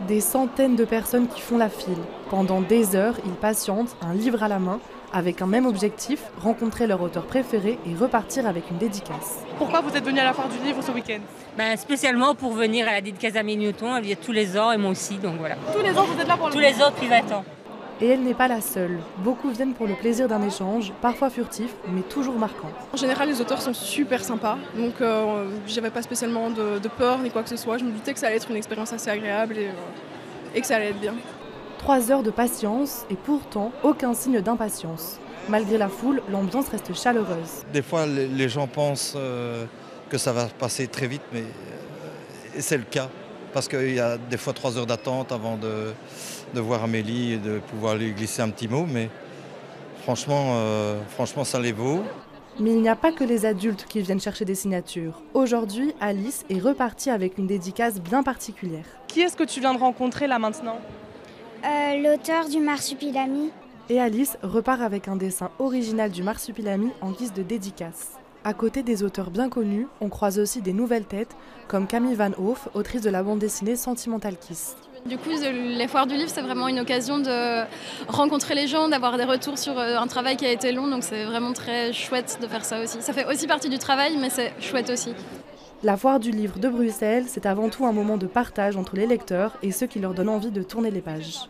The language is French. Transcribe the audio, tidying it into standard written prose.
Des centaines de personnes qui font la file. Pendant des heures, ils patientent, un livre à la main, avec un même objectif, rencontrer leur auteur préféré et repartir avec une dédicace. Pourquoi vous êtes venu à la foire du livre ce week-end? Spécialement pour venir à la dédicace d'Amélie Nothomb, elle vient tous les ans et moi aussi, donc voilà. Tous les ans vous êtes là pour le Tous les ans depuis 20 ans. Et elle n'est pas la seule. Beaucoup viennent pour le plaisir d'un échange, parfois furtif, mais toujours marquant. En général, les auteurs sont super sympas, donc j'avais pas spécialement de peur ni quoi que ce soit. Je me doutais que ça allait être une expérience assez agréable et que ça allait être bien. 3 heures de patience et pourtant aucun signe d'impatience. Malgré la foule, l'ambiance reste chaleureuse. Des fois, les gens pensent que ça va passer très vite, mais c'est le cas. Parce qu'il y a des fois 3 heures d'attente avant de voir Amélie et de pouvoir lui glisser un petit mot. Mais franchement, ça les vaut. Mais il n'y a pas que les adultes qui viennent chercher des signatures. Aujourd'hui, Alice est repartie avec une dédicace bien particulière. Qui est-ce que tu viens de rencontrer là maintenant? L'auteur du Marsupilami. Et Alice repart avec un dessin original du Marsupilami en guise de dédicace. À côté des auteurs bien connus, on croise aussi des nouvelles têtes, comme Camille Van Hoof, autrice de la bande dessinée Sentimental Kiss. Du coup, les foires du livre, c'est vraiment une occasion de rencontrer les gens, d'avoir des retours sur un travail qui a été long, donc c'est vraiment très chouette de faire ça aussi. Ça fait aussi partie du travail, mais c'est chouette aussi. La foire du livre de Bruxelles, c'est avant tout un moment de partage entre les lecteurs et ceux qui leur donnent envie de tourner les pages.